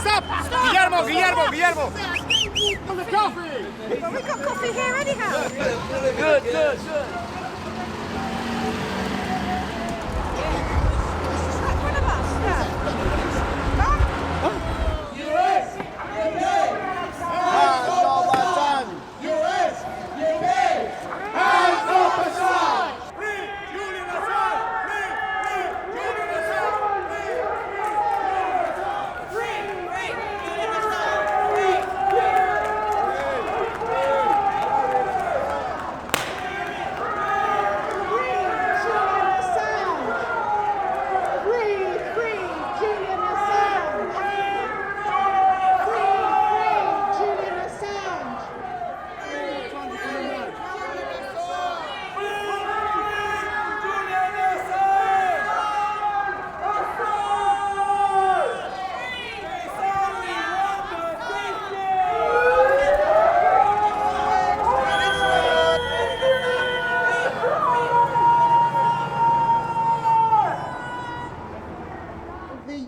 Stop! Guillermo! On the coffee! Well, we've got coffee here anyhow. Good. It's like one of us, yeah. US! Hands off Assange! US! UK! Hands off Assange! Free Julian Assange! Free Julian Assange! Free Julian Assange!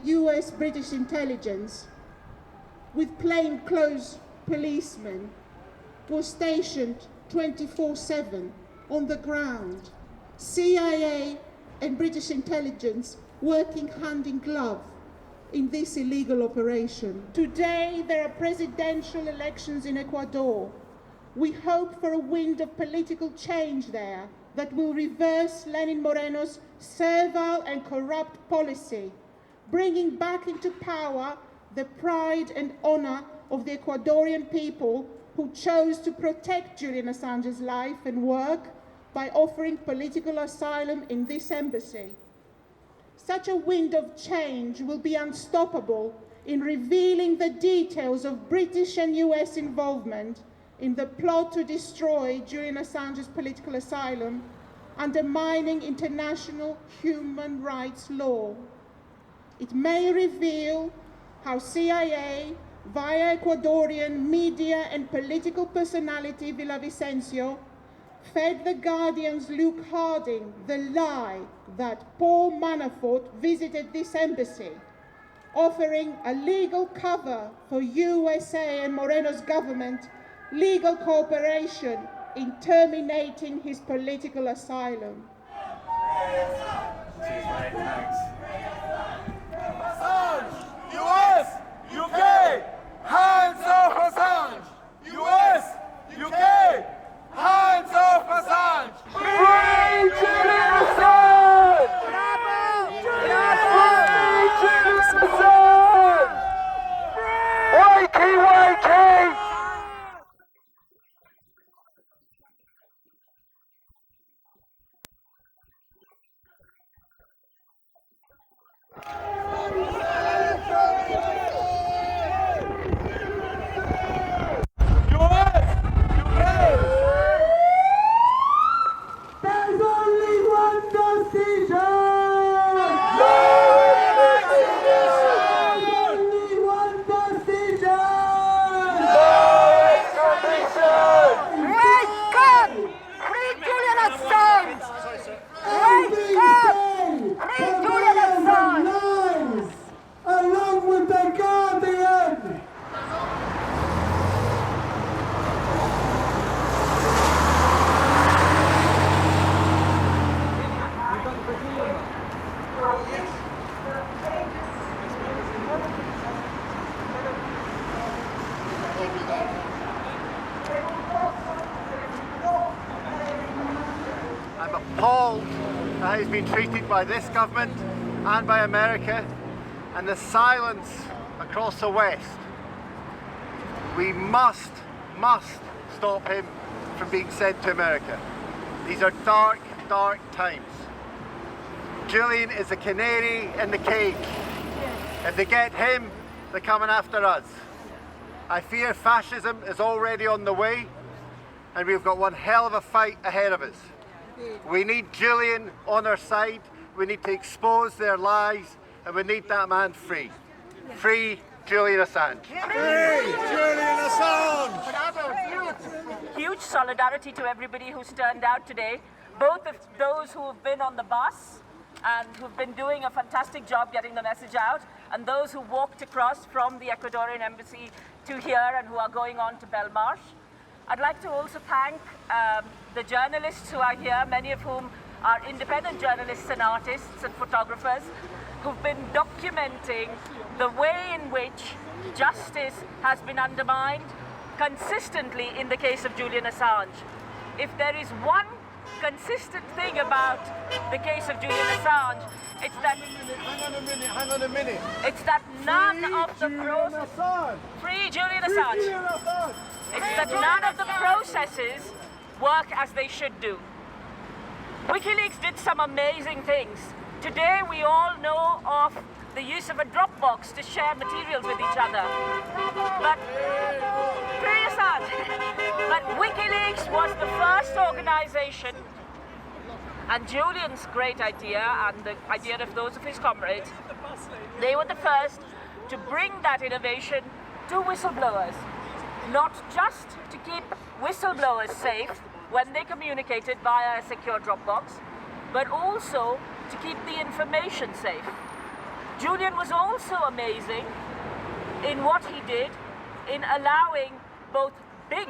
US British intelligence, with plainclothes policemen, was stationed 24/7 on the ground. CIA and British intelligence working hand in glove in this illegal operation. Today there are presidential elections in Ecuador. We hope for a wind of political change there that will reverse Lenin Moreno's servile and corrupt policy, bringing back into power the pride and honor of the Ecuadorian people who chose to protect Julian Assange's life and work by offering political asylum in this embassy. Such a wind of change will be unstoppable in revealing the details of British and US involvement in the plot to destroy Julian Assange's political asylum, undermining international human rights law. It may reveal how CIA, via Ecuadorian media and political personality Villavicencio, fed the Guardian's Luke Harding the lie that Paul Manafort visited this embassy, offering a legal cover for USA and Moreno's government legal cooperation in terminating his political asylum. Cheers, mate. Thanks. Assange! US! UK! Hands off Assange! US! UK! Hands off Assange! Free Julian Assange! Free Julian Assange! Wakey! There's only one decision! No extradition! Only one decision! No extradition! Wake up! Free Julian Assange! Wake up! Free Julian Assange! Lies, along with the Guardian! I'm appalled at how he's been treated by this government and by America, and the silence across the West. We must stop him from being sent to America. These are dark times. Julian is a canary in the cage. If they get him, they're coming after us. I fear fascism is already on the way, and we've got one hell of a fight ahead of us. We need Julian on our side, we need to expose their lies, and we need that man free. Free Julian Assange. Free Julian Assange! Huge solidarity to everybody who's turned out today, both of those who have been on the bus and who've been doing a fantastic job getting the message out, and those who walked across from the Ecuadorian embassy to here and who are going on to Belmarsh. I'd like to also thank the journalists who are here, many of whom are independent journalists and artists and photographers who've been documenting the way in which justice has been undermined consistently in the case of Julian Assange. If there is one consistent thing about the case of Julian Assange, it's that Hang on a minute. it's that none of the processes free Julian Assange. It's that none of the processes work as they should do. WikiLeaks did some amazing things. Today we all know of the use of a Dropbox to share materials with each other. But free Assange. But WikiLeaks was the first organization, and Julian's great idea and the idea of those of his comrades, they were the first to bring that innovation to whistleblowers. Not just to keep whistleblowers safe when they communicated via a secure Dropbox, but also to keep the information safe. Julian was also amazing in what he did in allowing both big,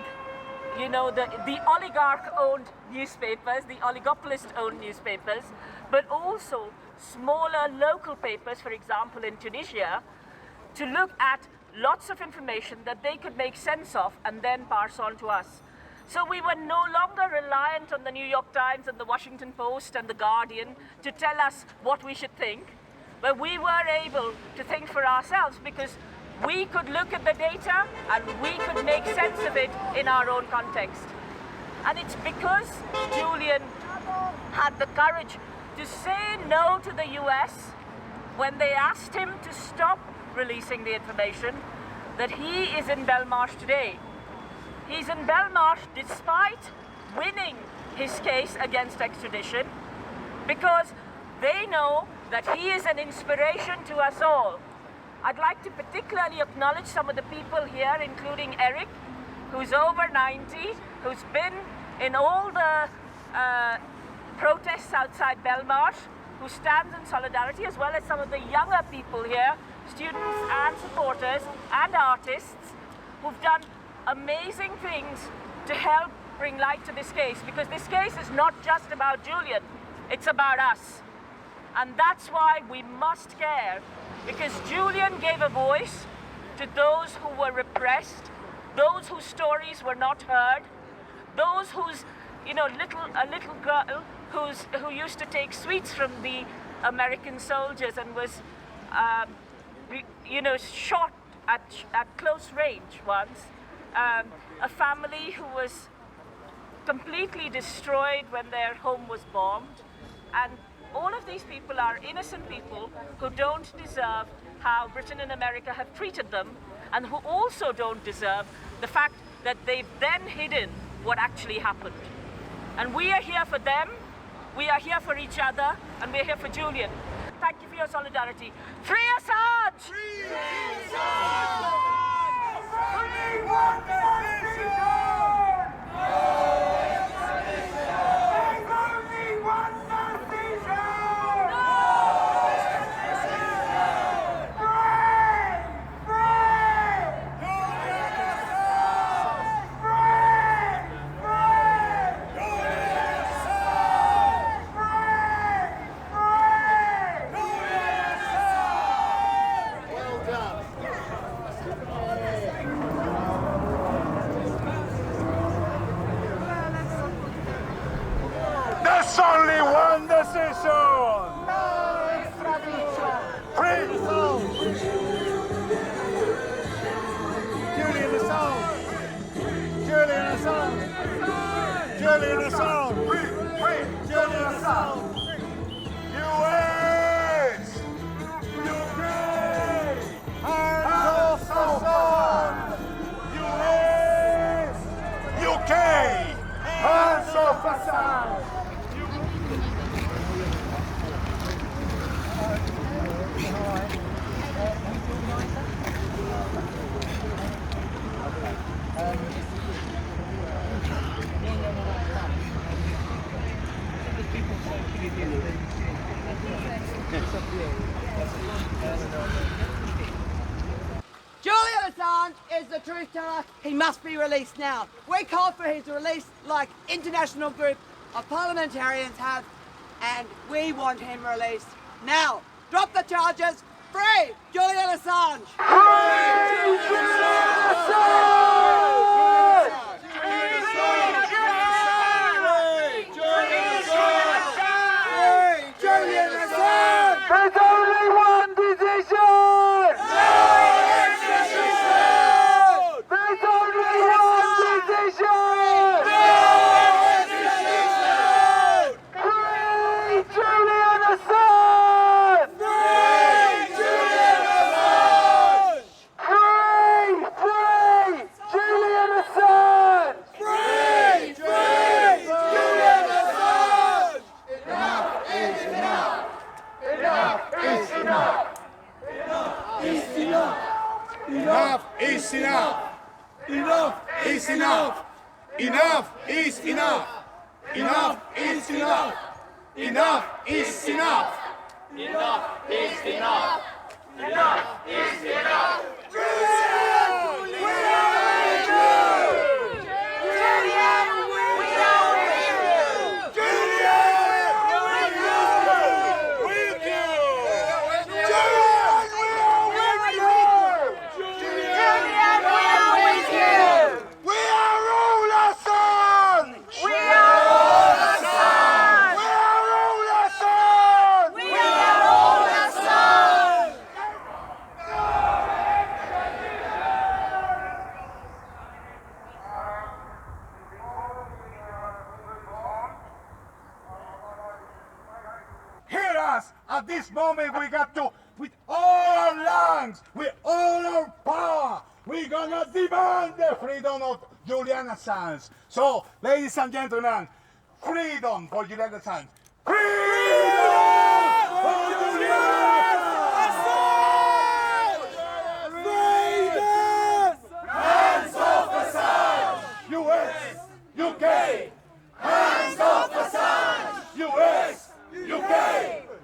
the oligarch-owned newspapers, the oligopolist-owned newspapers, but also smaller local papers, for example in Tunisia, to look at lots of information that they could make sense of and then pass on to us. So we were no longer reliant on the New York Times and the Washington Post and the Guardian to tell us what we should think, but we were able to think for ourselves because we could look at the data and we could make sense of it in our own context. And it's because Julian had the courage to say no to the US when they asked him to stop releasing the information that he is in Belmarsh today. He's in Belmarsh despite winning his case against extradition, because they know that he is an inspiration to us all. I'd like to particularly acknowledge some of the people here, including Eric, who's over 90, who's been in all the protests outside Belmarsh, who stands in solidarity, as well as some of the younger people here, students and supporters and artists, who've done amazing things to help bring light to this case, because this case is not just about Julian, it's about us. And that's why we must care, because Julian gave a voice to those who were repressed, those whose stories were not heard, those whose, a little girl who used to take sweets from the American soldiers and was, shot at close range once. A family who was completely destroyed when their home was bombed. And all of these people are innocent people who don't deserve how Britain and America have treated them, and who also don't deserve the fact that they've then hidden what actually happened. And we are here for them, we are here for each other, and we're here for Julian. Thank you for your solidarity. Free Assange! Free Assange! Free one decision! No extradition! There's only one decision! No extradition! Free! Free! Julian Assange! Free! Free! Julian Assange! Free! Free! Julian Assange! Well done. There's only one decision! No extradition. Free! Julian Assange! Julian Assange! Julian Assange! Free! Julian Assange! US! UK! Hands off Assange! US! UK! Hands off Assange! is the truth teller. He must be released now. We call for his release like international group of parliamentarians have, and we want him released now. Drop the charges. Free Julian Assange. Free Julian Assange! Free Julian Assange! There's only one decision! No execution! There's only one decision! No execution! Free Julian Assange! Free Julian Assange! Free Julian Assange! Free Julian Assange! Enough is enough! Enough is enough! Enough is enough! Enough is enough! Enough is enough! Enough is enough! Enough is enough! Enough is enough! Enough is enough! Enough is enough! Hear us! At this moment we got to, with all our lungs, with all our power, we're gonna demand the freedom of Julian Assange. So, ladies and gentlemen, freedom for Julian Assange. Freedom for Julian Assange! Freedom! Hands off Assange! US, UK, hands off Assange! US, UK,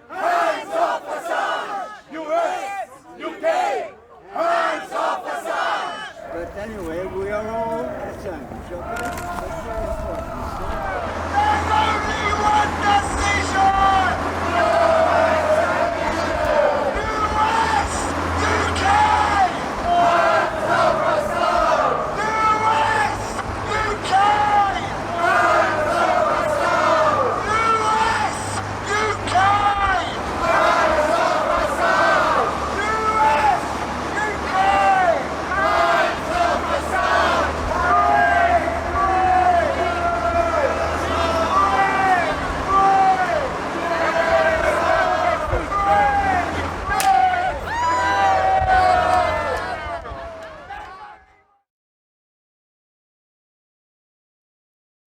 hands off Assange! US, UK, hands off Assange! But anyway, we are all Assange, okay?